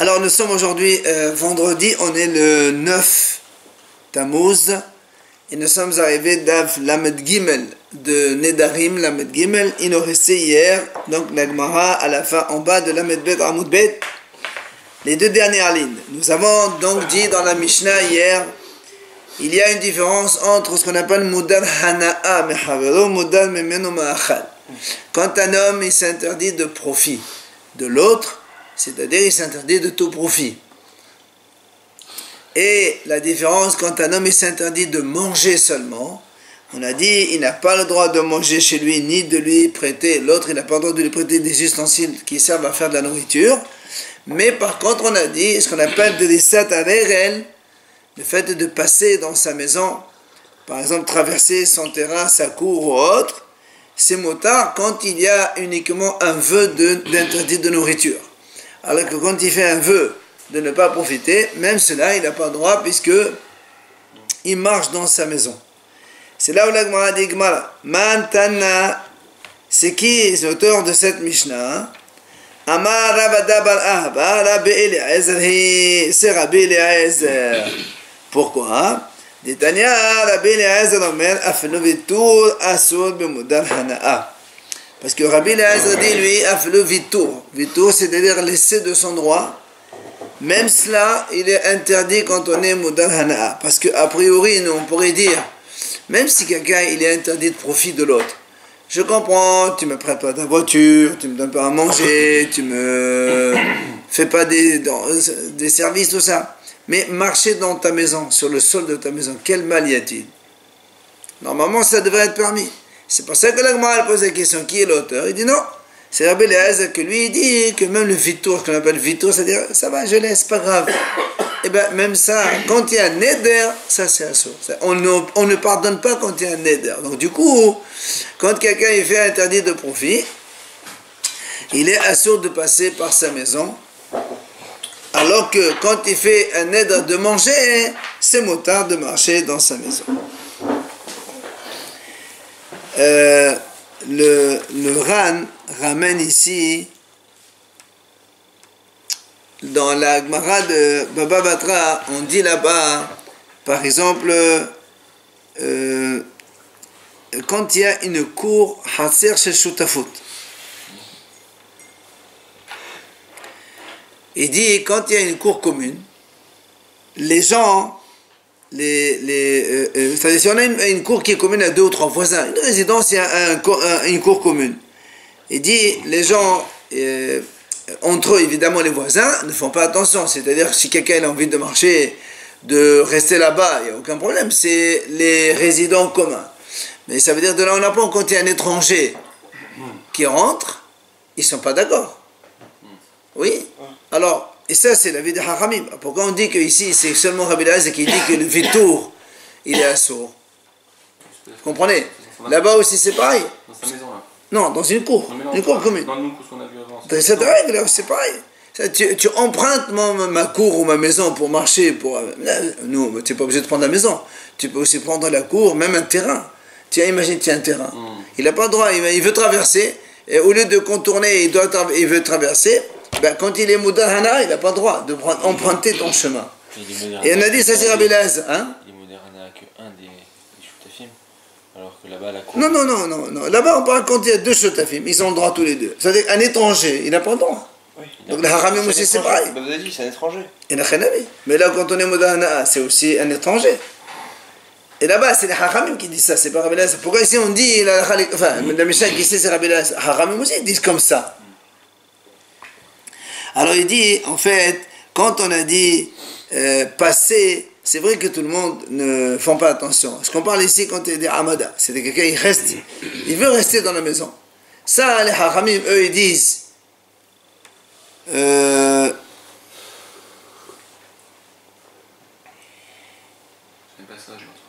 Alors nous sommes aujourd'hui vendredi, on est le 9 Tammuz et nous sommes arrivés d'Av Lamed Gimel de Nedarim Lamed Gimel. Il nous restait hier, donc l'Agmara à la fin en bas de Lamed Bet Amoud Bet, les deux dernières lignes. Nous avons donc dit dans la Mishnah hier, il y a une différence entre ce qu'on appelle Mudar Hana'a Mehavero, Mudar Memeno Ma'achal. Quand un homme il s'interdit de profit de l'autre, c'est-à-dire il s'interdit de tout profit. Et la différence quand un homme il s'interdit de manger seulement, on a dit il n'a pas le droit de manger chez lui ni de lui prêter, l'autre il n'a pas le droit de lui prêter des ustensiles qui servent à faire de la nourriture, mais par contre on a dit ce qu'on appelle de l'issat al-erel, le fait de passer dans sa maison, par exemple traverser son terrain, sa cour ou autre, c'est motard quand il y a uniquement un vœu d'interdit de nourriture. Alors que quand il fait un vœu de ne pas profiter, même cela, il n'a pas le droit puisque il marche dans sa maison. C'est là où l'Agmara dit Mantana, c'est qui l'auteur de cette Mishnah? Amar Rabada bar Ahba, Rabbi Eliezer, c'est Rabbi Eliezer. Pourquoi? Ditania, Rabbi Eliezer Omer, Afenu Vitur Asur B'Mudar Hana'a. Parce que Rabbi Eliezer dit, lui, Afenu Vitur. Vitur, c'est-à-dire laisser de son droit. Même cela, il est interdit quand on est Mudar Hana'a. Parce qu'a priori, nous, on pourrait dire, même si quelqu'un, il est interdit de profit de l'autre. Je comprends, tu me prêtes pas ta voiture, tu me donnes pas à manger, tu me fais pas des services, tout ça. Mais marcher dans ta maison, sur le sol de ta maison, quel mal y a-t-il? Normalement, ça devrait être permis. C'est pour ça que l'Agmara pose la question, qui est l'auteur? Il dit non, c'est Rabbi Eliezer que lui, il dit que même le vitour, qu'on appelle vitour, c'est-à-dire, ça va, je laisse, pas grave. Et bien, même ça, quand il y a un neder, ça c'est assourd. On ne pardonne pas quand il y a un neder. Donc du coup, quand quelqu'un il fait interdit de profit, il est assourd de passer par sa maison. Alors que quand il fait un neder de manger, c'est motard de marcher dans sa maison. Le Ran ramène ici, dans la Gemara de Baba Batra, on dit là-bas, par exemple, quand il y a une cour, Hatser chez Shutafut. Il dit, quand il y a une cour commune, les gens, c'est-à-dire si on a une cour qui est commune à deux ou trois voisins, une résidence, il y a une cour commune. Il dit, les gens, entre eux, évidemment, les voisins ne font pas attention. C'est-à-dire, si quelqu'un a envie de marcher, de rester là-bas, il n'y a aucun problème. C'est les résidents communs. Mais ça veut dire, de là, on apprend quand il y a un étranger qui rentre, ils ne sont pas d'accord. Oui. Alors, et ça, c'est la vie de Hachamim. Pourquoi on dit qu'ici, c'est seulement Rabbi Eliezer qui dit que le vitour, il est assourd? Vous comprenez? Là-bas aussi, c'est pareil. Dans sa maison, là. Non, dans une cour. Une cour commune. Dans le coup, ce qu'on a vu avant. Dans cette règle, c'est pareil. Tu empruntes ma cour ou ma maison pour marcher. Nous, tu n'es pas obligé de prendre la maison. Tu peux aussi prendre la cour, même un terrain. Tiens, imagine, tu as un terrain. Il n'a pas le droit, il veut traverser. Et au lieu de contourner, il veut traverser. Ben, quand il est Mudar Hana, il n'a pas le droit d'emprunter ton chemin. Et on a dit, ça c'est Rabbi Eliezer. Hein? Il est Mudar Hana que un des Shutafim. Alors que là-bas, la cour. Non. Là-bas, on parle quand il y a deux Shutafim. Ils ont le droit tous les deux. C'est-à-dire qu'un étranger, il n'a pas le droit. Oui, donc le Haramim aussi, c'est pareil. Vous avez dit, c'est un étranger. Il n'a rien à voir. Mais là, quand on est Mudar Hana, c'est aussi un étranger. Et là-bas, c'est les Haramim qui disent ça, c'est pas Rabbi Eliezer. Pourquoi ici on dit, la Mishnah qui sait, c'est Rabbi Eliezer. Haramim aussi, ils disent comme ça. Alors il dit, en fait, quand on a dit passer, c'est vrai que tout le monde ne font pas attention. Ce qu'on parle ici quand il dit Amada, c'est que quelqu'un il veut rester dans la maison. Ça, les Hachamim, eux, ils disent,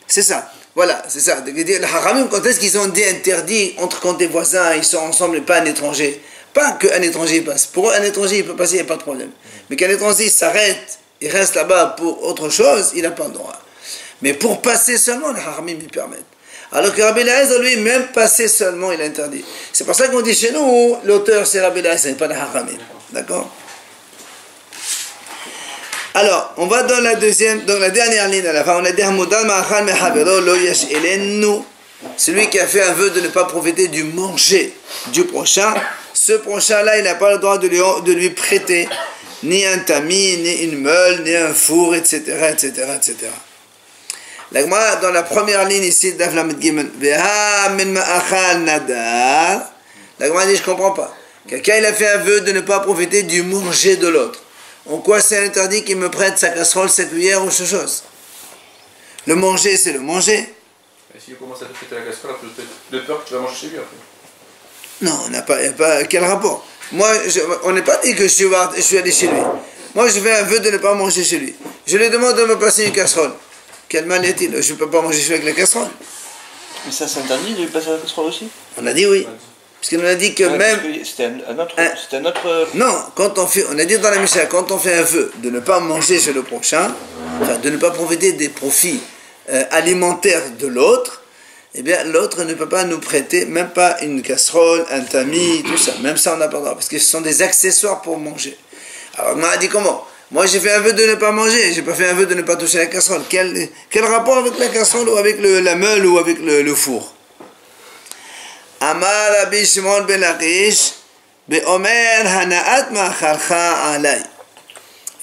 c'est ça, voilà, c'est ça. Les Hachamim, quand est-ce qu'ils ont dit interdit entre quand des voisins, ils sont ensemble et pas un étranger? Pas qu'un étranger passe. Pour eux, un étranger, il peut passer, il n'y a pas de problème. Mais qu'un étranger s'arrête, il reste là-bas pour autre chose, il n'a pas le droit. Mais pour passer seulement, les Haramim lui permettent. Alors que Rabbi Eliezer, lui, même passer seulement, il interdit. C'est pour ça qu'on dit chez nous, l'auteur c'est Rabbi Eliezer, c'est pas les Haramim. D'accord? Alors, on va dans la dernière ligne à la fin. On a dit celui qui a fait un vœu de ne pas profiter du manger du prochain, ce prochain-là, il n'a pas le droit de lui prêter ni un tamis, ni une meule, ni un four, etc., etc., etc. La Gemara, dans la première ligne ici, la Gemara dit, je ne comprends pas. Quelqu'un, il a fait un vœu de ne pas profiter du manger de l'autre. En quoi c'est interdit qu'il me prête sa casserole, sa cuillère ou autre chose? Le manger, c'est le manger. Et s'il commence à te prêter la casserole, de peur que tu vas manger chez lui après. Non, il n'y a pas. Quel rapport? Moi, on n'est pas dit que je suis allé chez lui. Moi, je fais un vœu de ne pas manger chez lui. Je lui demande de me passer une casserole. Quel mal est-il? Je ne peux pas manger chez lui avec la casserole. Mais ça, c'est interdit de lui passer la casserole aussi? On a dit oui. Parce qu'on a dit que même... C'était un autre... Non, on a dit dans la Mishnah, quand on fait un vœu de ne pas manger chez le prochain, enfin, de ne pas profiter des profits alimentaires de l'autre, eh bien l'autre ne peut pas nous prêter, même pas une casserole, un tamis, tout ça. Même ça, on n'a pas le droit, parce que ce sont des accessoires pour manger. Alors, on m'a dit comment? Moi, j'ai fait un vœu de ne pas manger, j'ai pas fait un vœu de ne pas toucher la casserole. Quel rapport avec la casserole ou avec la meule ou avec le four? Amar Rabbi Shimon ben Lakish, Be'omer hana'at ma'acharcha alay.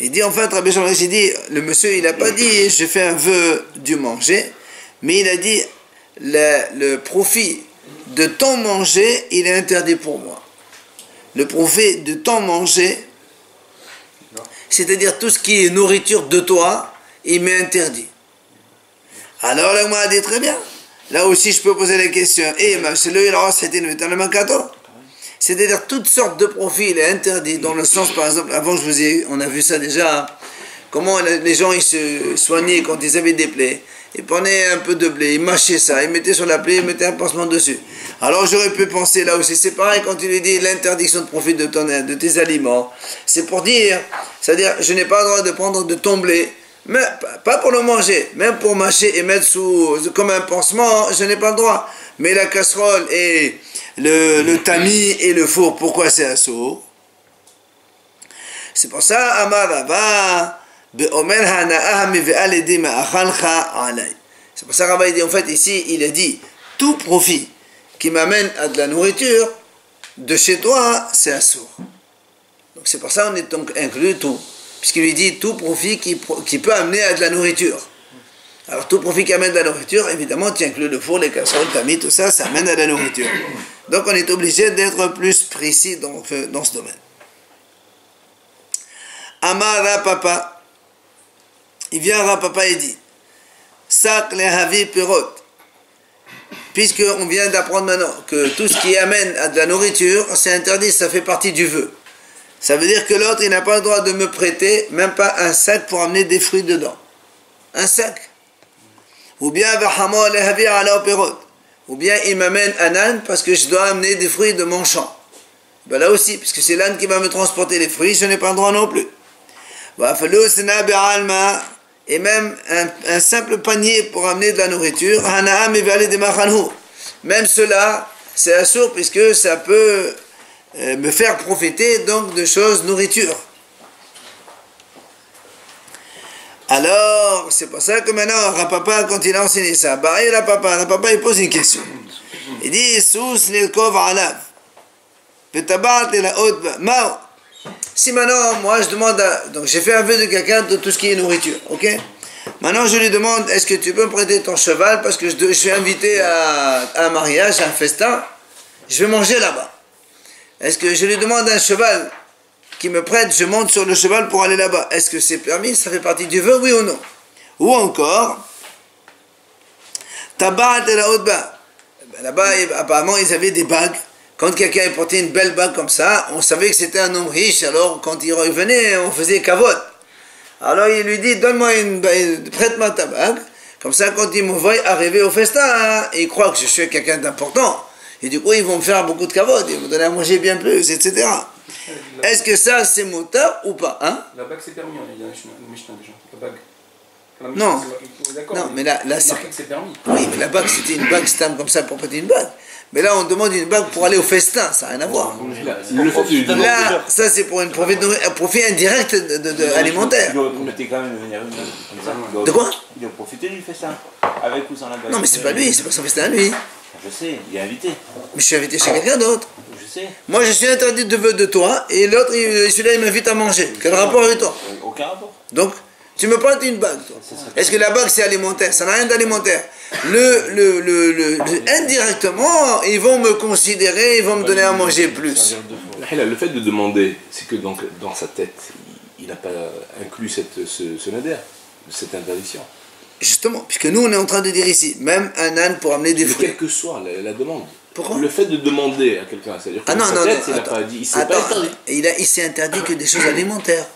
Il dit en fait, Rabbi Shimon ben Lakish, il dit, le monsieur, il n'a pas dit je fais un vœu du manger, mais il a dit le profit de ton manger, il est interdit pour moi. Le profit de ton manger, c'est-à-dire tout ce qui est nourriture de toi, il m'est interdit. Alors là, moi, a dit très bien. Là aussi, je peux poser la question. C'est-à-dire, toutes sortes de profits, il est interdit. Dans le sens, par exemple, avant, on a vu ça déjà, comment les gens ils se soignaient quand ils avaient des plaies. Ils prenaient un peu de blé, ils mâchaient ça, ils mettaient sur la plaie, ils mettaient un pansement dessus. Alors, j'aurais pu penser là aussi, c'est pareil quand il lui dit l'interdiction de profit de tes aliments. C'est pour dire, c'est-à-dire, je n'ai pas le droit de prendre de ton blé, mais pas pour le manger, même pour mâcher et mettre comme un pansement, je n'ai pas le droit. Mais la casserole et le tamis et le four, pourquoi c'est assaut? C'est pour ça, Amar Rava, Be'omer hana'ah mive'aledi ma'achalcha alay. C'est pour ça, Rava dit, en fait, ici, il a dit, tout profit qui m'amène à de la nourriture, de chez toi, c'est assaut. Donc c'est pour ça qu'on est donc inclus tout. Puisqu'il lui dit tout profit qui peut amener à de la nourriture. Alors tout profit qui amène de la nourriture, évidemment, tu inclus le four, les casseroles, le tamis, tout ça, ça amène à de la nourriture. Donc on est obligé d'être plus précis dans ce domaine. Amar Rapapa, il vient à Rapapa et dit, Sak lehavi pirot, puisqu'on vient d'apprendre maintenant que tout ce qui amène à de la nourriture, c'est interdit, ça fait partie du vœu. Ça veut dire que l'autre, il n'a pas le droit de me prêter, même pas un sac pour amener des fruits dedans. Un sac. Ou bien, ou bien il m'amène un âne parce que je dois amener des fruits de mon champ. Ben là aussi, puisque c'est l'âne qui va me transporter les fruits, je n'ai pas le droit non plus. Et même un simple panier pour amener de la nourriture, même cela, c'est assourd puisque ça peut me faire profiter donc de choses nourriture. Alors, c'est pour ça que maintenant, Rapapa, quand il a enseigné ça, Rapapa, il pose une question. Il dit, si maintenant, moi, je demande donc j'ai fait un vœu de quelqu'un de tout ce qui est nourriture, ok? Maintenant, je lui demande, est-ce que tu peux me prêter ton cheval parce que je suis invité à un mariage, à un festin, je vais manger là-bas. Est-ce que je lui demande un cheval qui me prête, je monte sur le cheval pour aller là-bas? Est-ce que c'est permis? Ça fait partie du vœu, oui ou non? Ou encore, tabat et la haute bas. Là-bas, apparemment, ils avaient des bagues. Quand quelqu'un portait une belle bague comme ça, on savait que c'était un homme riche. Alors, quand il revenait, on faisait cavote. Alors, il lui dit, donne-moi prête-moi ta bague. Comme ça, quand il me voit arriver au festin, il croit que je suis quelqu'un d'important. Et du coup, ils vont me faire beaucoup de cavote, ils vont me donner à manger bien plus, etc. Est-ce que ça, c'est motard ou pas, hein? La bague, c'est permis, il y a une Mishnah déjà. La Non. D'accord. Non, mais là c'est... marqué que c'est permis. Oui, mais la bague, c'était une bague stam comme ça pour prêter une bague. Mais là, on demande une bague pour aller au festin, ça n'a rien à voir. Le fait de Là, ça c'est pour un profit indirect alimentaire. Il aurait profité quand même de venir comme ça. De quoi? Il aurait profité du festin. Avec ou sans la bague. Non, mais c'est pas lui, c'est pas son festin à lui. Je sais, il est invité. Mais je suis invité chez quelqu'un d'autre. Je sais. Moi, je suis interdit de toi, et l'autre, celui-là, il m'invite à manger. Quel rapport avec toi? Aucun rapport. Donc, tu me prêtes une bague, toi. Est-ce que la bague, c'est alimentaire? Ça n'a rien d'alimentaire. Indirectement, ils vont me considérer, ils vont me donner à manger plus. Le fait de demander, c'est que donc, dans sa tête, il n'a pas inclus ce nader, cette interdiction. Justement, puisque nous, on est en train de dire ici, même un âne pour amener des Mais fruits. quelle que soit la demande. Pourquoi? Le fait de demander à quelqu'un, c'est-à-dire que Ah non, dans non, sa tête, non, il n'a attends. pas dit, il s'est pas Attends, interdit. il s'est interdit que des choses alimentaires.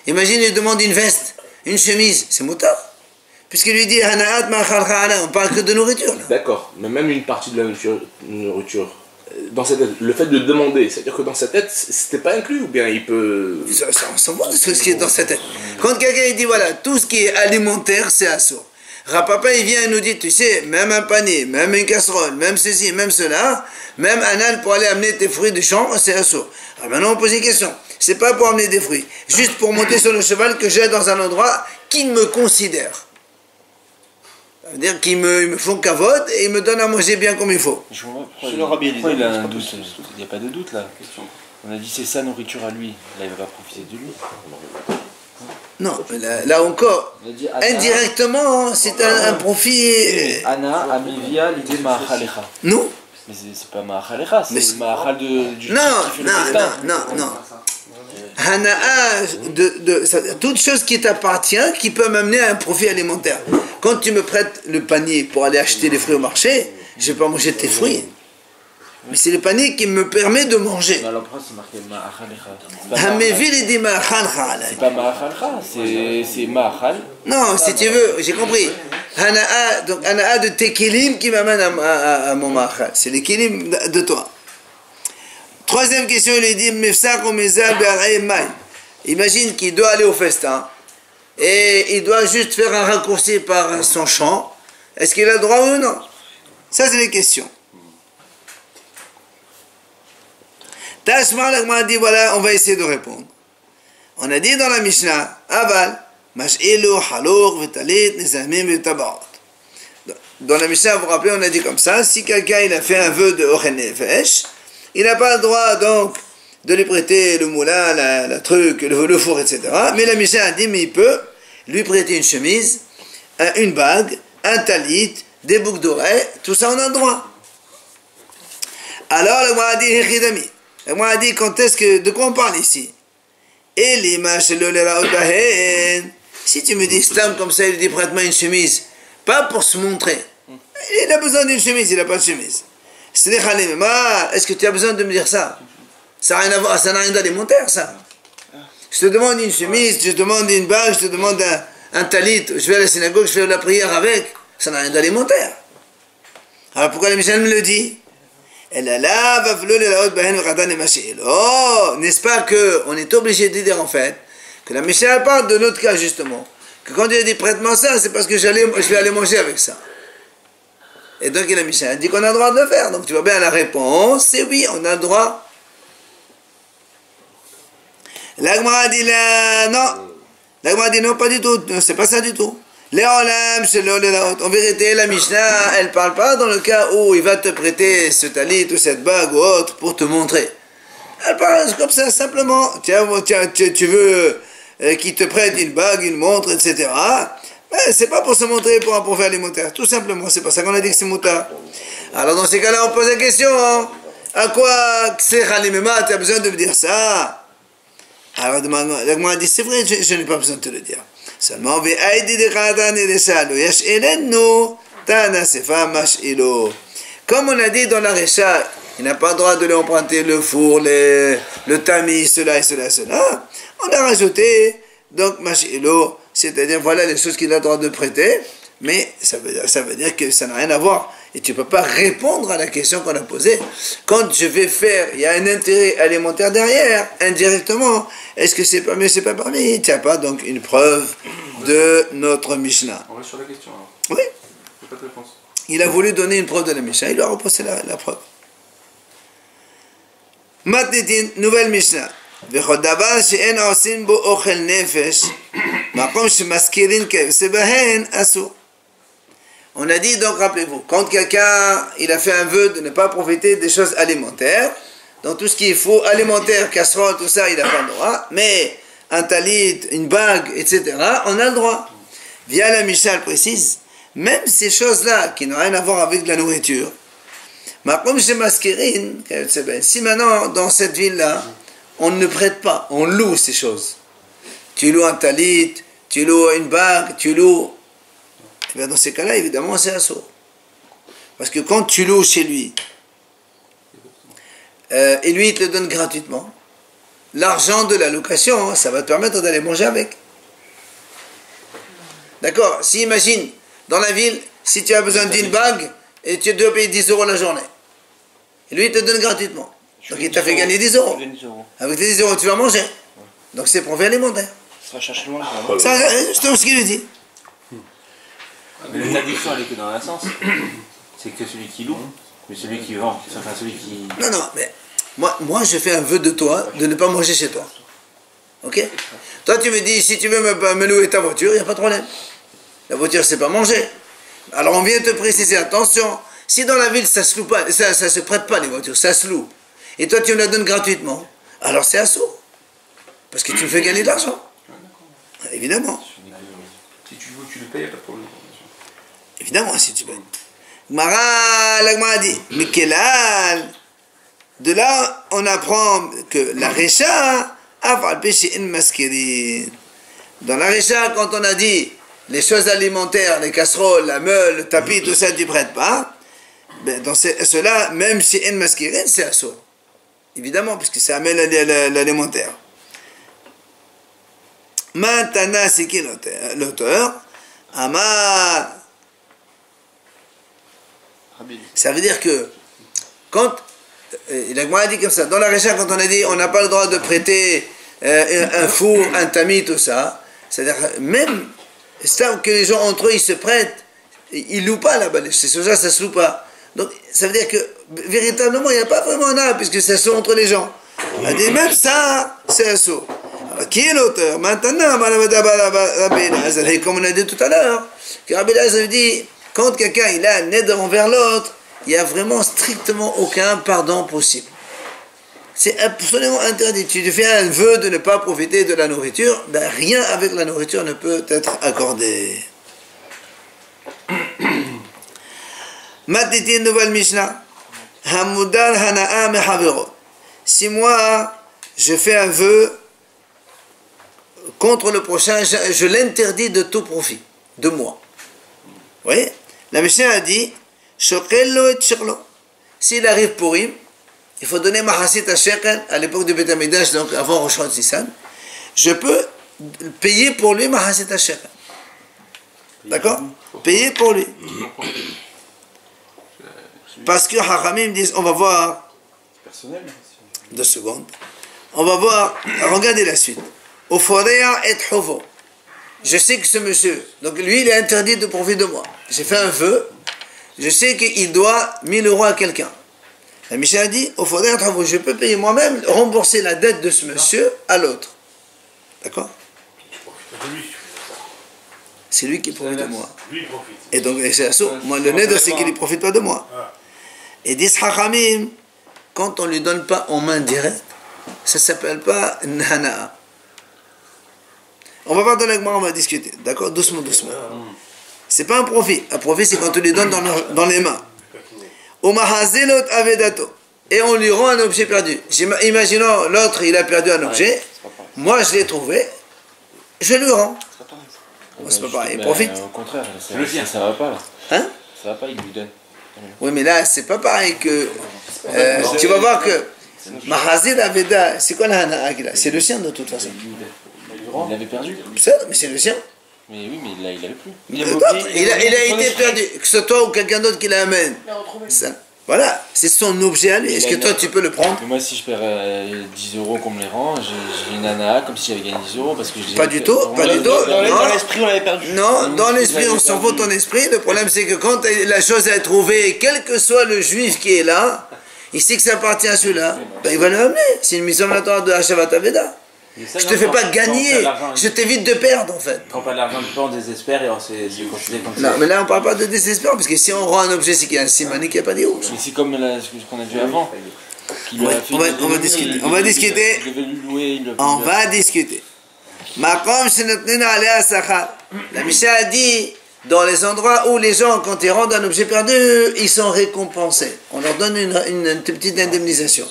Imagine, il demande une veste, une chemise, c'est motard. Puisqu'il lui dit, on parle que de nourriture. Là. D'accord, mais même une partie de la nourriture, dans sa tête, le fait de demander, c'est-à-dire que dans sa tête, c'était pas inclus, ou bien il peut... On s'en va de ce qui est dans sa tête. Quand quelqu'un il dit, voilà, tout ce qui est alimentaire, c'est assourd. Rapapa, il vient et nous dit, tu sais, même un panier, même une casserole, même ceci, même cela, même un âne pour aller amener tes fruits du champ, c'est assourd. Alors maintenant, on pose une question. C'est pas pour amener des fruits, juste pour monter sur le cheval que j'ai dans un endroit qui me considère. Ça veut dire qu'ils me font cavote et ils me donnent à manger bien comme il faut. Je vois C'est le rabbi pourquoi Eliezer, il a c'est un pas doute. possible. Il n'y a pas de doute là. On a dit c'est sa nourriture à lui. Là, il va pas profiter de lui. Non, là encore, On a dit Anna, indirectement, hein, c'est un profit. Anna, Amivia, l'idée Ma'achalecha. Non, Mais c'est pas Ma'achalecha, Mais c'est Ma'achal du non, qui fait le non, festin. non. Hana'a, toute chose qui t'appartient, qui peut m'amener à un profit alimentaire. Quand tu me prêtes le panier pour aller acheter les fruits au marché, je ne vais pas manger tes fruits. Mais c'est le panier qui me permet de manger. Mais alors pourquoi c'est marqué Ma'achalecha? C'est C'est pas Ma'achalecha, c'est Ma'achal. Non, si tu veux, j'ai compris. Hana'a, donc Hana'a de tes kilim qui m'amène à mon ma'achal. C'est les kilim de toi. Troisième question, il dit Mefsaq ou Mezal be'ar'ay mai. Imagine qu'il doit aller au festin et il doit juste faire un raccourci par son champ. Est-ce qu'il a le droit ou non? Ça, c'est les questions. Tashma, l'agma a dit voilà, on va essayer de répondre. On a dit dans la Mishnah, Aval, Mash'ilu, Halour, Vitalit, Nizamim, Vitabaot. Dans la Mishnah, vous vous rappelez, on a dit comme ça, si quelqu'un il a fait un vœu de Ochen Nefesh, il n'a pas le droit donc de lui prêter le moulin, la truc, le four, etc. Mais la Mishnah a dit, mais il peut lui prêter une chemise, une bague, un talit, des boucles d'oreilles, tout ça on a le droit. Alors, le a dit, Hechidami. Le a dit, de quoi on parle ici? Et l'image, si tu me dis, Stam comme ça, il dit, prête-moi une chemise, pas pour se montrer. Il a besoin d'une chemise, il n'a pas de chemise. Est-ce que tu as besoin de me dire ça? Ça n'a rien à voir, ça n'a rien d'alimentaire, ça. Je te demande une chemise, je te demande une bague, je te demande un talit, je vais à la synagogue, je fais la prière avec. Ça n'a rien d'alimentaire. Alors pourquoi la Mishnah me le dit? Oh, n'est-ce pas qu'on est obligé de dire en fait que la Mishnah parle de notre cas justement, que quand Dieu dit prête-moi ça, c'est parce que je vais aller manger avec ça. Et donc la Mishnah dit qu'on a le droit de le faire. Donc tu vois bien la réponse, c'est oui, on a le droit. L'Agmara dit là, non. L'Agmara dit non, pas du tout. C'est pas ça du tout. En vérité, la Mishnah, elle parle pas dans le cas où il va te prêter ce talit ou cette bague ou autre pour te montrer. Elle parle comme ça, simplement. Tu veux qu'il te prête une bague, une montre, etc. Mais c'est pas pour se montrer pour un profit alimentaire. Tout simplement, c'est pas ça qu'on a dit que c'est moutard. Alors dans ces cas-là, on pose la question, hein, à quoi c'est Khalimema, tu as besoin de me dire ça? Alors l'Agma a dit, c'est vrai, je n'ai pas besoin de te le dire. Seulement, comme on a dit dans la Récha, il n'a pas le droit de lui emprunter le four, le tamis, cela et cela, cela. On a rajouté, donc, c'est-à-dire, voilà les choses qu'il a le droit de prêter, mais ça veut dire que ça n'a rien à voir. Et tu ne peux pas répondre à la question qu'on a posée. Quand je vais faire, il y a un intérêt alimentaire derrière, indirectement. Est-ce que c'est permis ou c'est pas permis? Il n'y a pas donc une preuve de notre Mishnah. On reste sur la question alors. Oui. Il n'y a pas de réponse. Il a voulu donner une preuve de la Mishnah. Il lui a reposé la preuve. Matnitin, nouvelle Mishnah. וכל דבר שאין עושים בו אוכל נפש, מקום שמזכירים כבהן אסור. On a dit donc, rappelez-vous, quand quelqu'un il a fait un vœu de ne pas profiter des choses alimentaires, donc tout ce qu'il faut, alimentaire, casserole, tout ça, il n'a pas le droit, mais un talit, une bague, etc., on a le droit. Via la Mishnah précise, même ces choses-là qui n'ont rien à voir avec la nourriture, si maintenant dans cette ville-là, on ne prête pas, on loue ces choses. Tu loues un talit, tu loues une bague, tu loues... Et bien dans ces cas-là, évidemment, c'est assourd. Parce que quand tu loues chez lui, et lui, il te le donne gratuitement, l'argent de la location, ça va te permettre d'aller manger avec. D'accord? Si, imagine, dans la ville, si tu as besoin d'une bague, et tu dois payer 10 € la journée. Et lui, il te donne gratuitement. Donc il t'a fait gagner 10 €. Avec tes 10 € tu vas manger. Donc c'est profit alimentaire. Ça va chercher loin. Ça, c'est ce qu'il lui dit. Mais l'interdiction, elle est que dans un sens. C'est que celui qui loue, mais celui qui vend, enfin celui qui... Non, non, mais moi je fais un vœu de toi de ne pas manger chez toi. Ok? Toi tu me dis, si tu veux me louer ta voiture, il n'y a pas de problème. La voiture c'est pas manger. Alors on vient te préciser, attention, si dans la ville ça se loue pas, ça se prête pas les voitures, ça se loue. Et toi tu me la donnes gratuitement, alors c'est assaut. Parce que tu me fais gagner de l'argent. Évidemment. Si tu veux, tu le payes, il n'y a pas de problème. Évidemment, si tu payes. Mara, l'agma a dit, Mikelal. De là, on apprend que la Récha a péché une masquerine. Dans la Récha, quand on a dit les choses alimentaires, les casseroles, la meule, le tapis, tout ça, tu ne prêtes pas, ben dans cela, même si une masquerine, c'est assaut. Évidemment, puisque ça amène l'alimentaire. Maintenant, c'est qui l'auteur? Amar. Ça veut dire que quand il a dit comme ça, dans la Récha, quand on a dit on n'a pas le droit de prêter un four, un tamis, tout ça, c'est-à-dire même que les gens entre eux ils se prêtent, ils louent pas là-bas, ces choses-là ça se loue pas. Donc ça veut dire que véritablement il n'y a pas vraiment un art puisque c'est assaut entre les gens. On a dit même ça, c'est assaut. Qui est l'auteur? Maintenant, comme on a dit tout à l'heure, que Rabbi Elazar dit quand quelqu'un il a un aide envers l'autre, il n'y a vraiment strictement aucun pardon possible. C'est absolument interdit. Tu fais un vœu de ne pas profiter de la nourriture, ben rien avec la nourriture ne peut être accordé. Matiti, nouvelle Mishnah. Hamudal hana'a mehavero. Si moi, je fais un vœu contre le prochain, je l'interdis de tout profit, de moi. Vous voyez? La Mishnah a dit, Shokello et Shirlo. S'il arrive pour lui, il faut donner Mahasit à Shekel, à l'époque du Beth Amidash, donc avant Rosh Hashanah. Je peux payer pour lui Mahasit à Shekel. D'accord? Payer pour lui. Parce que Hachamim disent, on va voir, Personnel. 2 secondes, on va voir, regardez la suite. Oforea et Hovo. Je sais que ce monsieur, donc lui il est interdit de profiter de moi. J'ai fait un vœu, je sais qu'il doit 1000 € à quelqu'un. La Mishnah a dit, Oforea et Hovo, je peux payer moi-même, rembourser la dette de ce monsieur à l'autre. D'accord? C'est lui qui profite de moi. Lui, il profite. Et donc c'est assaut. Moi le nez c'est qu'il ne profite pas de moi. Et dit Hachamim, quand on ne lui donne pas en main directe, ça ne s'appelle pas Nana. On va voir dans l'agma, on va discuter. D'accord? Doucement, doucement. C'est pas un profit. Un profit, c'est quand on lui donne dans les mains. Et on lui rend un objet perdu. Imaginons, l'autre, il a perdu un objet. Moi, je l'ai trouvé. Je lui rends. C'est pas pareil. Il profite. Au contraire, ça va pas là. Hein? Ça va pas, il lui donne. Oui, mais là, c'est pas pareil que... tu vas voir que... Mahazir Aveda, c'est quoi la hana'a qu'il a? C'est le sien de toute façon. Il l'avait perdu. Ça, mais c'est le sien. Mais oui, mais il l'avait plus. Il a été perdu. Que ce soit toi ou quelqu'un d'autre qui l'amène. Ça. Voilà, c'est son objet à lui. Est-ce que toi tu peux le prendre? Mais moi, si je perds 10 euros qu'on me les rend, j'ai une nana comme si j'avais gagné 10 euros parce que Pas du tout, pas du tout. Dans l'esprit, on l'avait perdu. Non, dans l'esprit, on s'en fout de ton esprit. Le problème, c'est que quand la chose est trouvée, quel que soit le juif qui est là, il sait que ça appartient à celui-là, ben, il va le ramener. C'est une mission obligatoire de Hashavat Aveda. Je te fais pas gagner, je t'évite de perdre en fait. Quand pas de l'argent, on désespère et on s'est considéré comme ça. Non, mais là on parle pas de désespoir, parce que si on rend un objet, c'est qu'il y a un simani qui a pas dit où. Mais c'est comme ce qu'on a vu avant. On va discuter. On va discuter. On va discuter. La Mishnah a dit, dans les endroits où les gens, quand ils rendent un objet perdu, ils sont récompensés. On leur donne une petite indemnisation.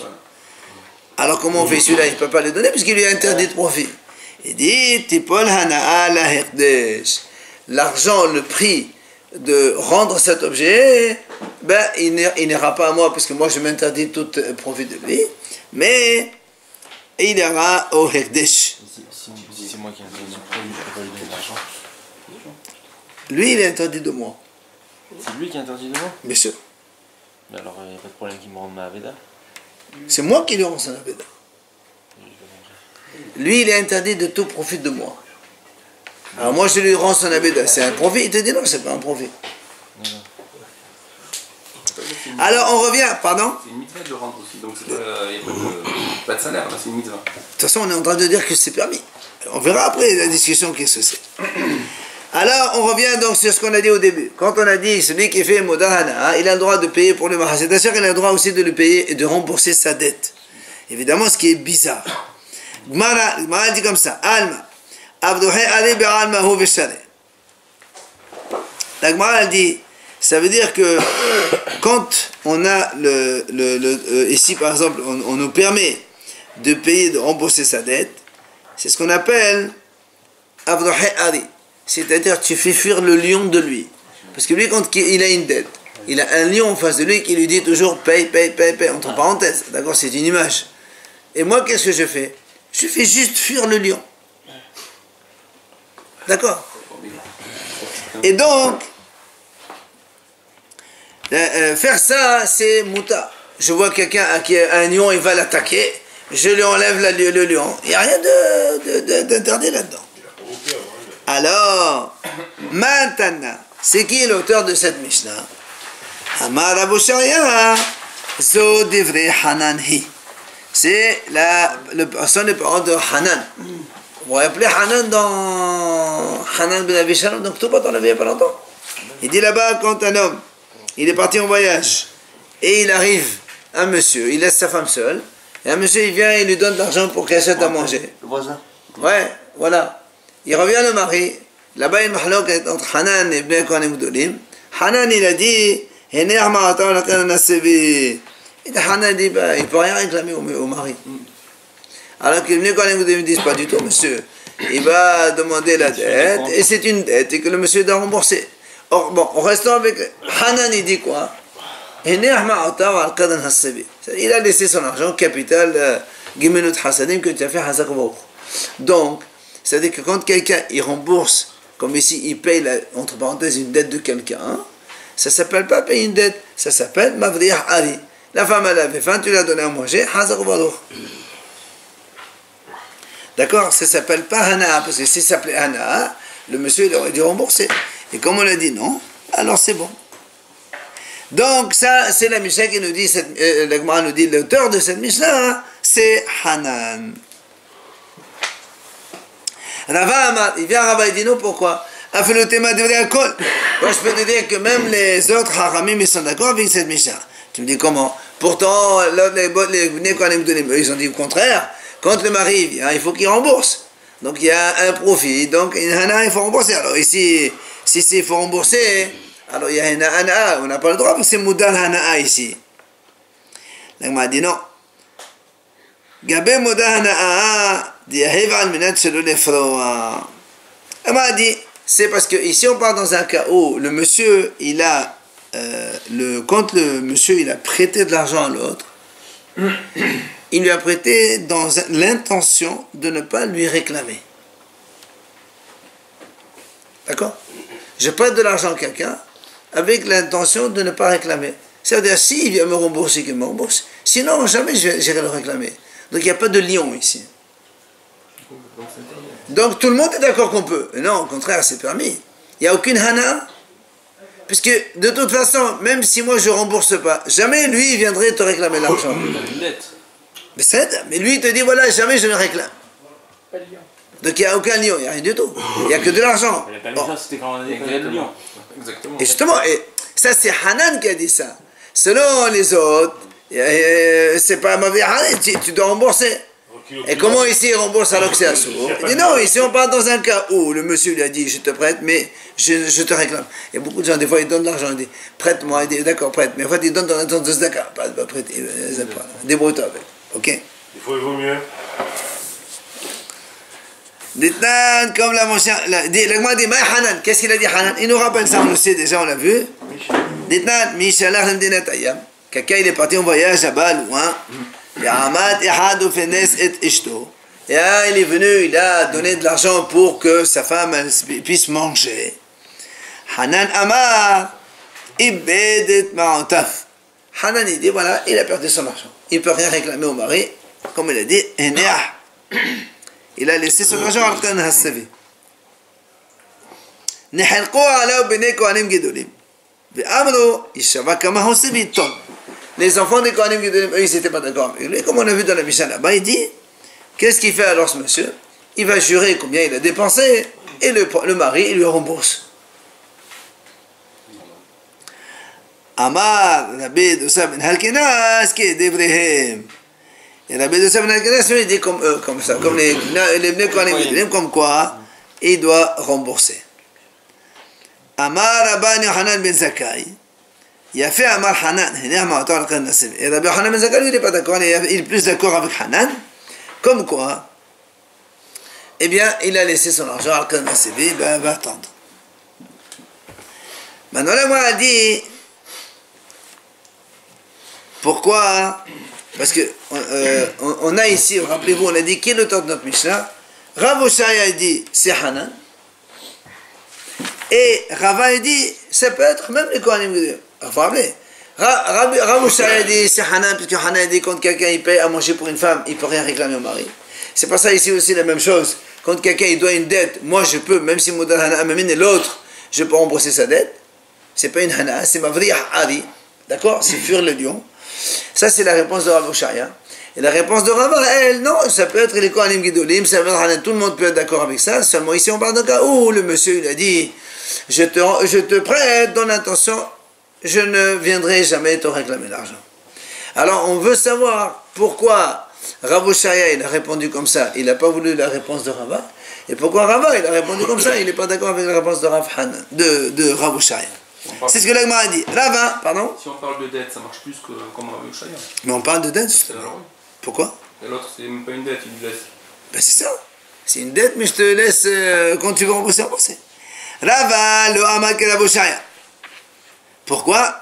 Alors comment on fait celui-là? Il ne peut pas le donner puisqu'il lui est interdit de profit. Il dit, Tipol Hana'a la Hekdesh. L'argent, le prix de rendre cet objet, ben, il n'ira pas à moi parce que moi je m'interdis tout profit de lui, mais il ira au Hekdesh. Si c'est moi qui ai interdit de profit, je ne peux pas lui donner de l'argent. Lui, il est interdit de moi. C'est lui qui est interdit de moi? Bien sûr. Mais alors, il n'y a pas de problème qu'il me rende ma Aveda? C'est moi qui lui rends son Aveda. Lui, il est interdit de tout profit de moi. Alors moi, je lui rends son Aveda. C'est un profit? Il te dit non, c'est pas un profit. Alors, on revient, pardon? C'est une mitzvah de le rendre aussi, donc il n'y a pas de salaire, là, c'est une mitzvah. De toute façon, on est en train de dire que c'est permis. On verra après la discussion qu'est-ce que c'est. Alors, on revient donc sur ce qu'on a dit au début. Quand on a dit, celui qui fait Modahana, il a le droit de payer pour le mahar. C'est-à-dire qu'il a le droit aussi de le payer et de rembourser sa dette. Évidemment, ce qui est bizarre. Gmara dit comme ça, Alma, Abduhe Ali Be'alma Hu Veshare. La Gmara dit, ça veut dire que quand on a ici par exemple, on nous permet de payer, de rembourser sa dette, c'est ce qu'on appelle Abduhe Ali. C'est-à-dire tu fais fuir le lion de lui. Parce que lui, quand il a une dette, il a un lion en face de lui qui lui dit toujours paye, paye, paye, paye, entre parenthèses. D'accord, c'est une image. Et moi, qu'est-ce que je fais? Je fais juste fuir le lion. D'accord? Et donc, faire ça, c'est mouta. Je vois quelqu'un qui a un lion, il va l'attaquer, je lui enlève le lion. Il n'y a rien d'interdit là-dedans. Alors, maintenant, c'est qui l'auteur de cette Mishnah? Amar Abu Sharia, Zo Divrei Hananhi. C'est le personne de parole de Hanan. On va appeler Hanan dans Hanan ben Abi Shalom, donc tout pas on l'a vu il n'y a pas longtemps. Il dit là-bas, quand un homme, il est parti en voyage, et il arrive, un monsieur, il laisse sa femme seule, et un monsieur, il vient et il lui donne de l'argent pour qu'elle achète à manger. Le voisin. Ouais, voilà. Il revient le mari, là-bas il y a une mahlok entre Hanan et Ibn Kohanim Gdolim. Hanan il a dit, Hanan dit, bah, il ne peut rien réclamer au mari. Alors que Ibn Kohanim Gdolim ne disent pas du tout, monsieur. Il va demander la dette, et c'est une dette, et que le monsieur doit rembourser. Or, bon, en restant avec Hanan, il dit quoi? Il a laissé son argent, capital, Gimenut Hasadim, que tu as fait Hasakobok. Donc, c'est-à-dire que quand quelqu'un il rembourse, comme ici, il paye, entre parenthèses, une dette de quelqu'un, ça ne s'appelle pas payer une dette, ça s'appelle Mavriah Ali. La femme, elle avait faim, tu l'as donné à manger, Hazakobok. D'accord? Ça ne s'appelle pas Hana, parce que si ça s'appelait Hana, le monsieur il aurait dû rembourser. Et comme on a dit non, alors c'est bon. Donc ça, c'est la Mishnah qui nous dit, la Gemara nous dit, l'auteur de cette Mishnah, c'est Hanan. Rava Amar, il vient Rava et dit non, pourquoi? Moi je peux te dire que même les autres Haramim ils sont d'accord avec cette Mishnah. Tu me dis comment? Pourtant, les ils ont dit le contraire. Quand le mari vient, il faut qu'il rembourse. Donc il y a un profit, donc il faut rembourser. Alors ici, si il faut rembourser, alors il y a un hana, on n'a pas le droit parce que c'est Moudal hana ici. Donc m'a dit non. Gabé Moudal hana, elle m'a dit, c'est parce que ici on parle dans un cas où le monsieur, il a, quand le monsieur il a prêté de l'argent à l'autre, il lui a prêté dans l'intention de ne pas lui réclamer. D'accord? Je prête de l'argent à quelqu'un avec l'intention de ne pas réclamer. C'est-à-dire, s'il vient me rembourser, qu'il me rembourse. Sinon, jamais j'irai le réclamer. Donc, il n'y a pas de lion ici. Donc, tout le monde est d'accord qu'on peut. Mais non, au contraire, c'est permis. Il n'y a aucune hana. Puisque, de toute façon, même si moi je ne rembourse pas, jamais lui viendrait te réclamer l'argent. Une dette. Mais lui, il te dit, voilà, jamais je ne réclame. Donc, il n'y a aucun lion, il n'y a rien du tout. Il n'y a que de l'argent. Mais la permission, c'était quand on a dit qu'il y a le lion. Exactement. Et justement, et ça c'est Hanan qui a dit ça. Selon les autres, c'est pas mauvais Hanan, tu dois rembourser. Et comment ici il rembourse alors que c'est assourd? Il dit non, ici on parle dans un cas où le monsieur lui a dit je te prête, mais je te réclame. Il y a beaucoup de gens, des fois ils donnent de l'argent, ils disent prête-moi, il dit d'accord, prête, mais en fait ils donnent dans l'intention de d'accord, pas prêter, débrouille-toi avec. Ok? Des fois il vaut mieux. Dites-nous, comme la mention, l'agma dit, Hanan, qu'est-ce qu'il a dit Hanan? Il nous rappelle ça, on le sait déjà, on l'a vu. Dites-nous, Mishalah Hamdinat Ayam, quelqu'un il est parti en voyage là-bas, loin. Et il est venu, il a donné de l'argent pour que sa femme puisse manger. Hanan Amar, Ibedet Ma'antaf. Hanan il dit, voilà, il a perdu son argent. Il ne peut rien réclamer au mari. Comme il a dit, il a laissé son argent à l'Qan Hassavi. Nihalqo ala bnei kohanim gedolim. Ve'amro, ishava kama Hassavi ton. Les enfants des kohanim gedolim, eux, ils n'étaient pas d'accord avec lui. Comme on a vu dans la Mishnah là-bas, il dit, qu'est-ce qu'il fait alors ce monsieur? Il va jurer combien il a dépensé, et le mari, il lui rembourse. Amar, Rabbi Dosa ben Halkinas, qui est d'Evrehem. Et Rabbi Dosa ben Halkinas, il dit comme ça, comme les Bnei Kohanim Gedolim, comme quoi il doit rembourser. Amar Rabban Yohanan ben Zakkai, il a fait Amar Hanan, et Rabbi Yohanan ben Zakkai, lui, il n'est pas d'accord, il est plus d'accord avec Hanan, comme quoi, eh bien, il a laissé son argent à Al-Qan Nasevi, ben, va attendre. Maintenant, là, moi, a dit, pourquoi? Parce que on a ici, rappelez-vous, on a dit qui est l'auteur de notre Mishnah? Rav Oshaya a dit c'est Hanan. Et Rava a dit ça peut être même les Kohanim Gedolim. Il faut rappeler. Rav Oshaya a dit c'est Hanan, parce que Hanan a dit quand quelqu'un il paye à manger pour une femme, il ne peut rien réclamer au mari. C'est pas ça ici aussi la même chose. Quand quelqu'un il doit une dette, moi je peux, même si Moudal Hana Amamine et l'autre, je peux rembourser sa dette. C'est pas une Hana, c'est Mavriah Ari. D'accord? C'est fuir le lion. Ça, c'est la réponse de Rav Oshaya. Et la réponse de Rava, elle, non, ça peut être les Kohanim Gedolim, ça peut être tout le monde peut être d'accord avec ça. Seulement ici, on parle d'un cas où le monsieur, il a dit, je te prête dans l'intention, je ne viendrai jamais te réclamer l'argent. Alors, on veut savoir pourquoi Rav Oshaya, il a répondu comme ça, il n'a pas voulu la réponse de Rava, et pourquoi Rava, il a répondu comme ça, il n'est pas d'accord avec la réponse de Rav Oshaya. C'est ce que l'Agma a dit. Rava, pardon? Si on parle de dette, ça marche plus que comme Rav Oshaya. Mais on parle de dette, C'est justement. alors, oui. Pourquoi? Et l'autre, c'est même pas une dette, il lui laisse. Ben c'est ça. C'est une dette, mais je te laisse quand tu veux rembourser. Rava, le Hamak et Rav Oshaya. Pourquoi?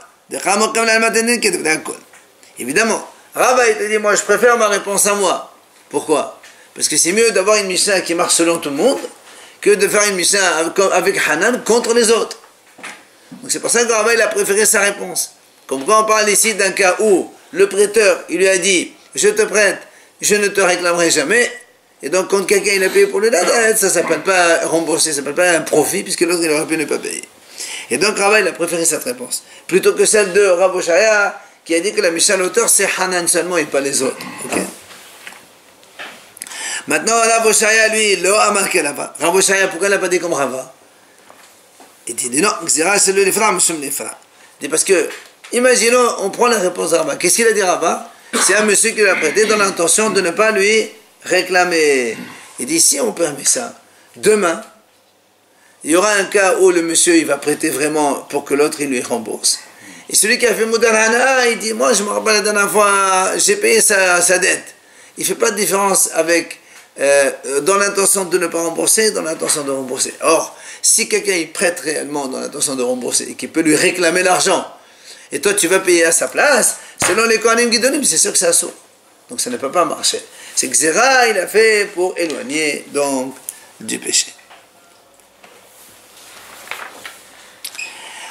Évidemment. Rava, il te dit, moi, je préfère ma réponse à moi. Pourquoi? Parce que c'est mieux d'avoir une Mishnah qui marche selon tout le monde que de faire une Mishnah avec Hanan contre les autres. Donc c'est pour ça que Rava, il a préféré sa réponse. Comme quand on parle ici d'un cas où le prêteur, il lui a dit, je te prête, je ne te réclamerai jamais. Et donc quand quelqu'un il a payé pour le dette, ça ne s'appelle pas rembourser, ça ne s'appelle pas un profit, puisque l'autre il aurait pu ne pas payer. Et donc Rava, il a préféré cette réponse. Plutôt que celle de Rav Oshaya, qui a dit que la Mishnah, l'auteur, c'est Hanan seulement et pas les autres. Okay. Maintenant, Rav Oshaya, lui, il a marqué là-bas. Rav Oshaya, pourquoi il n'a pas dit comme Rava? Il dit non, c'est le Nefra, monsieur le Nefra. Il dit parce que, imaginons, on prend la réponse de Rava. Qu'est-ce qu'il a dit Rava? C'est un monsieur qui l'a prêté dans l'intention de ne pas lui réclamer. Il dit si on permet ça, demain, il y aura un cas où le monsieur il va prêter vraiment pour que l'autre il lui rembourse. Et celui qui a fait Moudal Hana, il dit moi je me rappelle la dernière fois, j'ai payé sa dette. Il ne fait pas de différence avec dans l'intention de ne pas rembourser, dans l'intention de rembourser. Or, si quelqu'un il prête réellement dans l'intention de rembourser et qu'il peut lui réclamer l'argent, et toi tu vas payer à sa place, selon les Kohanim Gedolim, c'est sûr que ça saute. Donc ça ne peut pas marcher. C'est que Zera, il a fait pour éloigner donc du péché.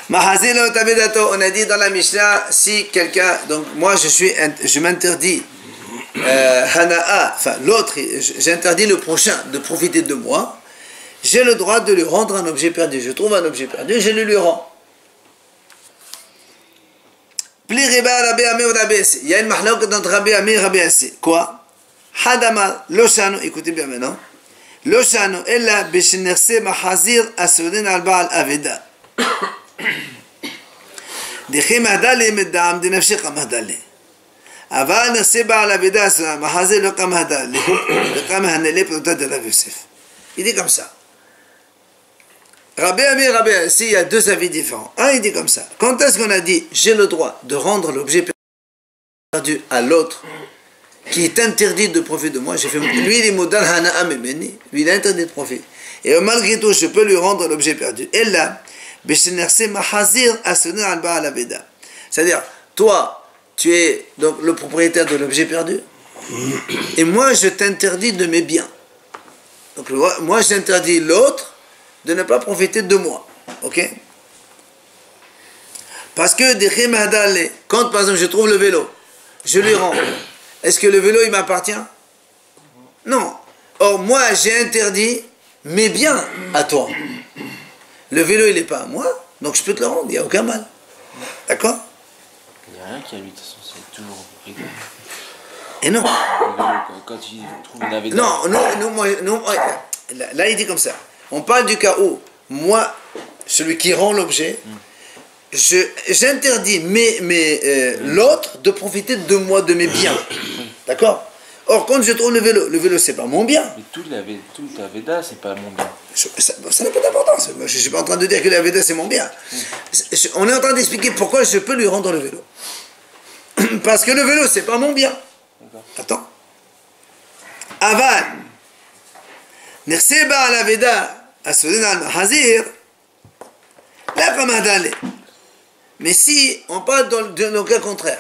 On a dit dans la Mishnah, si quelqu'un, donc moi je m'interdis, Hana'a, enfin l'autre, j'interdis le prochain de profiter de moi, j'ai le droit de lui rendre un objet perdu. Je trouve un objet perdu, je le lui rends. Il y a une mahlok entre Rabbi Ami et Rabbi Assi. Quoi? Hadama, Loshano, écoutez bien maintenant. Loshano, ella bishinerse mahazir asudin al ba'al aveda. Dikhi mahdali middam dinafshi qamahdali. Aval nerse ba'al aveda asudin mahazir lo qamahdali. Le qamahdali peut-être de Rabbi Yosef. Il dit comme ça. Rabbi Ami et Rabbi Assi, il y a deux avis différents. Un, il dit comme ça. Quand est-ce qu'on a dit j'ai le droit de rendre l'objet perdu à l'autre qui est interdit de profiter de moi? J'ai fait, lui, il est modal hana'a memeni, lui, il est interdit de profiter. Et malgré tout, je peux lui rendre l'objet perdu. Et là, c'est-à-dire, toi, tu es donc le propriétaire de l'objet perdu, et moi, je t'interdis de mes biens. Donc, moi, j'interdis l'autre de ne pas profiter de moi. Ok? Parce que quand par exemple je trouve le vélo, je lui rends. Est-ce que le vélo il m'appartient? Non. Or moi j'ai interdit mes biens à toi. Le vélo il n'est pas à moi, donc je peux te le rendre, il n'y a aucun mal. D'accord? Il n'y a rien qui a lui, de toute façon, c'est toujours propriétaire. Et non. Quand il trouve une aveda. Non, là il dit comme ça. On parle du cas où, moi, celui qui rend l'objet, j'interdis l'autre de profiter de moi, de mes biens. D'accord? Or, quand je trouve le vélo, c'est pas mon bien. Mais tout la Veda, c'est pas mon bien. Ça n'a pas d'importance. Je ne suis pas en train de dire que la Veda, c'est mon bien. On est en train d'expliquer pourquoi je peux lui rendre le vélo. Parce que le vélo, c'est pas mon bien. Attends. Aval. Nerseba à la Veda, à Soudin al-Hazir, là comme un dalé. Mais si on parle dans le cas contraire,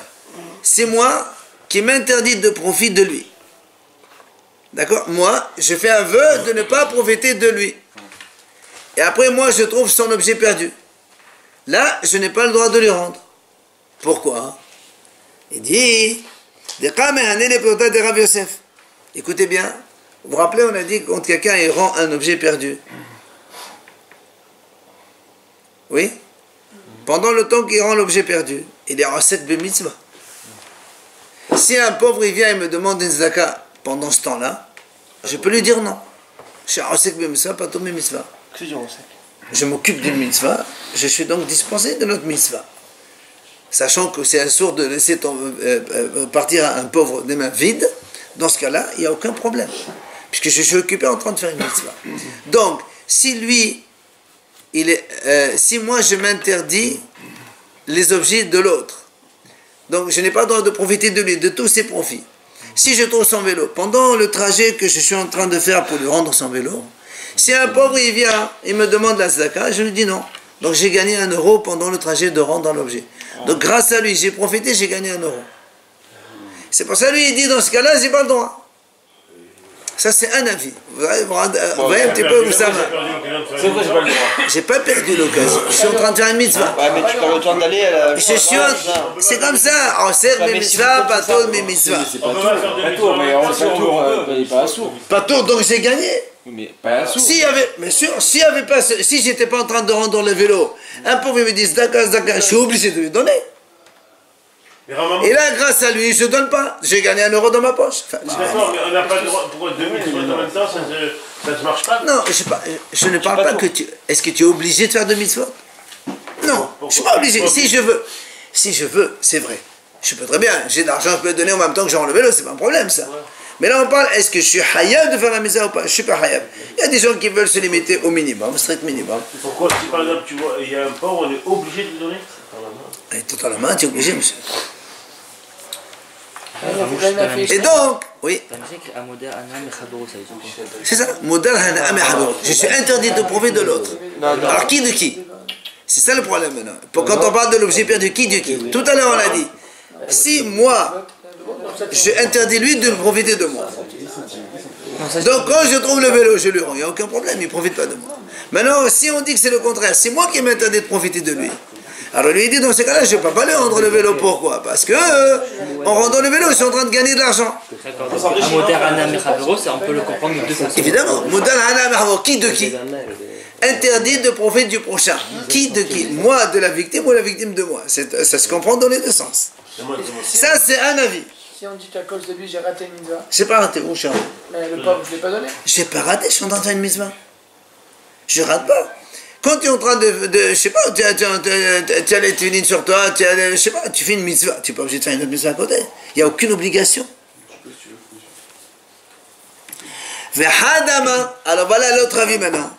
c'est moi qui m'interdis de profiter de lui. D'accord? Moi, je fais un vœu de ne pas profiter de lui. Et après, moi, je trouve son objet perdu. Là, je n'ai pas le droit de lui rendre. Pourquoi? Il dit, écoutez bien. Vous vous rappelez, on a dit que quand quelqu'un il rend un objet perdu. Oui? Pendant le temps qu'il rend l'objet perdu, il est en 7 mitzvah. Si un pauvre il vient et me demande une zaka pendant ce temps-là, je peux lui dire non. Je suis en 7 mitzvah, pas tous mes mitzvahs. Je m'occupe d'une mitzvah, je suis donc dispensé de notre mitzvah. Sachant que c'est absurde de laisser partir un pauvre des mains vides, dans ce cas-là, il n'y a aucun problème. Puisque je suis occupé en train de faire une mitzvah. Donc, si lui, si moi je m'interdis les objets de l'autre, donc je n'ai pas le droit de profiter de lui, de tous ses profits. Si je trouve son vélo, pendant le trajet que je suis en train de faire pour lui rendre son vélo, si un pauvre il vient, il me demande la zaka, je lui dis non. Donc j'ai gagné 1 euro pendant le trajet de rendre l'objet. Donc grâce à lui, j'ai profité, j'ai gagné 1 euro. C'est pour ça lui il dit dans ce cas-là, j'ai pas le droit. Ça c'est un avis. Vous voyez un petit peu où ça va. C'est quoi, j'ai pas le droit? J'ai pas perdu l'occasion. Je suis en train de faire une mitzvah. Ouais, mais tu peux le temps d'aller à la. C'est comme ça. On sert mes mitzvahs, pas tous mes mitzvahs. C'est pas tour, mais on sait pas à sourd. Pas tour, donc j'ai gagné. Oui, mais pas à sourd. Si j'étais pas en train de rendre le vélo, un pauvre me dit Zdaka, je suis obligé de lui donner. Et là, grâce à lui, je ne donne pas. J'ai gagné 1 euro dans ma poche. Enfin, d'accord, mais on n'a pas le droit. Pourquoi 2 mitzvot en même temps, ça ne marche pas? Non, je ne parle pas que tu. Est-ce que tu es obligé de faire 2 mitzvot? Non, je ne suis pas obligé. Si je veux, c'est vrai. Je peux très bien. J'ai de l'argent, je peux le donner en même temps que je rends le vélo, c'est pas un problème ça. Ouais. Mais là, on parle, est-ce que je suis hayab de faire la mitzvah ou pas? Je ne suis pas hayab. Il y a des gens qui veulent se limiter au minimum, au strict minimum. Pourquoi, si par exemple, tu vois, il y a un pauvre, on est obligé de lui donner? Tout à la main, tu es obligé, monsieur. Et donc, oui. C'est ça. Je suis interdit de prouver de l'autre. Alors qui de qui? C'est ça le problème maintenant. Quand on parle de l'objet perdu, qui de qui? Tout à l'heure on l'a dit. Si moi, je interdis lui de profiter de moi. Donc quand je trouve le vélo, je lui rends. Il n'y a aucun problème, il ne profite pas de moi. Maintenant, si on dit que c'est le contraire, c'est moi qui m'interdis de profiter de lui. Alors lui il dit dans ces cas-là, je ne peux pas lui rendre le vélo. Pourquoi? Parce que en rendant le vélo, ils sont en train de gagner de l'argent. D'accord, donc un modèle Anna Mechavero, on peut le comprendre de deux façons. Évidemment, modèle Hana Merhavo, qui de qui? Interdit de profiter du prochain. Qui de qui? Moi de la victime ou la victime de moi? Ça se comprend dans les deux sens. Ça c'est un avis. Si on dit qu'à cause de lui j'ai raté une mitzvah, J'ai pas raté, où je suis rendu? mais le pauvre je l'ai pas donné. J'ai pas raté, je suis en train de faire une mitzvah. Je rate pas. Quand tu es en train je sais pas, tu as les tefilines sur toi, je sais pas, tu fais une mitzvah, tu n'es pas obligé de faire une autre mitzvah à côté. Il n'y a aucune obligation. Alors voilà l'autre avis maintenant.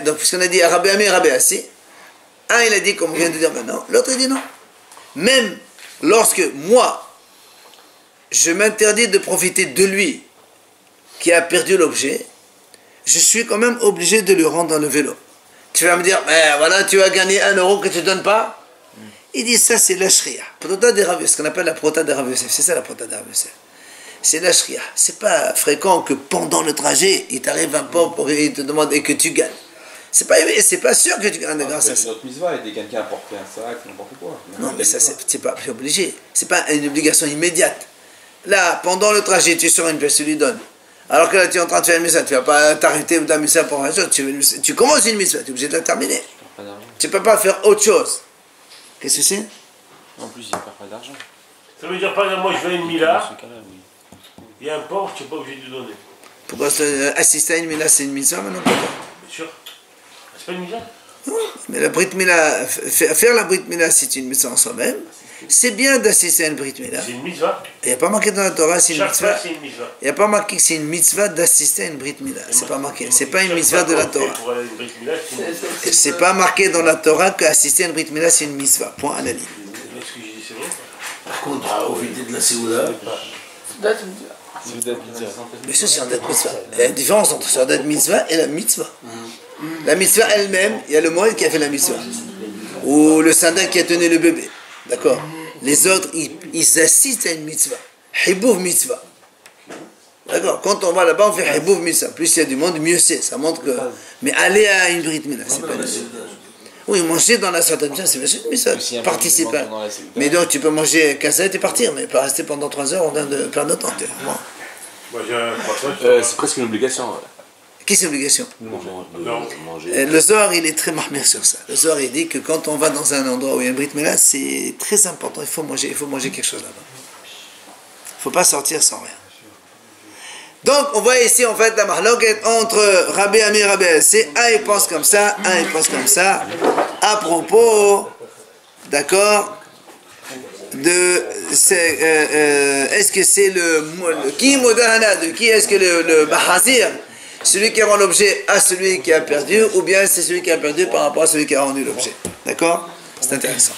Donc, puisqu'on a dit Rabbi Ami, Rabbi Assi, un il a dit comme on vient de dire maintenant, l'autre il dit non. Même lorsque moi, je m'interdis de profiter de lui qui a perdu l'objet, je suis quand même obligé de lui rendre dans le vélo. Tu vas me dire, mais voilà, tu as gagné 1 euro que tu ne donnes pas. Il dit ça c'est la shria. Ce qu'on appelle la prota de Rav Yosef, c'est ça la prota de Rav Yosef. C'est la shria. C'est pas fréquent que pendant le trajet, il t'arrive un pauvre et il te demande et que tu gagnes. C'est pas sûr que tu gagnes grâce à ça. Notre mitzvah, il y a quelqu'un qui a apporté un sac, n'importe quoi. Non, mais ça, c'est pas obligé. C'est pas une obligation immédiate. Là, pendant le trajet, tu sors une pièce, tu lui donnes. Alors que là, tu es en train de faire une mitzvah, tu ne vas pas t'arrêter de la mitzvah pour un chose. Tu commences une mitzvah, tu es obligé de la terminer. Tu ne peux pas faire autre chose. Qu'est-ce que c'est? En plus, il perd pas d'argent. Ça veut dire, par exemple, moi je vais une mila, Dans ce cas-là, oui. il y a un pauvre, tu n'es pas obligé de lui donner. Pourquoi assister à une mila, c'est une mitzvah maintenant? Pourquoi? Bien sûr. C'est pas une mila? Non, mais la brit mila, faire la brit mila, c'est une mitzvah en soi-même. C'est bien d'assister à une brit mila. C'est une mitzvah. Il n'y a pas marqué dans la Torah, c'est une Chaque mitzvah. fois, c'est une mitzvah. Il n'y a pas marqué que c'est une mitzvah d'assister à une brit mila. C'est pas marqué. C'est pas une mitzvah de la Torah. Pour une brit mila, c'est une mitzvah. C'est pas marqué dans la Torah qu'assister à une brit mila, c'est une mitzvah. Point à la ligne. Est-ce que j'ai dit c'est vrai? Par contre, à profiter de la Séoula, Date une mitzvah. Si vous êtes bizarre. Mais ça, c'est un date mitzvah. Il y a une différence entre un date mitzvah et la mitzvah. La mitzvah elle-même, il y a le moine qui a fait la mitzvah. Ou le syndic qui a tenu le bébé. D'accord? Les autres, ils assistent à une mitzvah. Hibouv mitzvah. D'accord? Quand on va là-bas, on fait hibouv mitzvah. Plus il y a du monde, mieux c'est. Ça montre que. Mais aller à une brit mila, c'est pas une mitzvah. Oui, manger dans la certaine mitzvah, c'est bien une mitzvah. Participer. Mais donc, tu peux manger cassette et partir, mais pas rester pendant 3 heures, on a de perdre notre temps. Moi j'ai un croissant. C'est presque une obligation. Qu'est-ce que c'est l'obligation? manger. Le Zohar, il est très marmé sur ça. Le Zohar, il dit que quand on va dans un endroit où il y a un brit mila, c'est très important. Il faut manger quelque chose là-bas. Il ne faut pas sortir sans rien. Donc, on voit ici, en fait, la mahloket entre Rabbi Ami et Rabbi Assi. Un, il pense comme ça, un, il pense comme ça. À propos, d'accord, de est-ce que c'est qui modahana, de qui est-ce que le bahazir, celui qui rend l'objet à celui qui a perdu, ou bien c'est celui qui a perdu par rapport à celui qui a rendu l'objet. D'accord? C'est intéressant.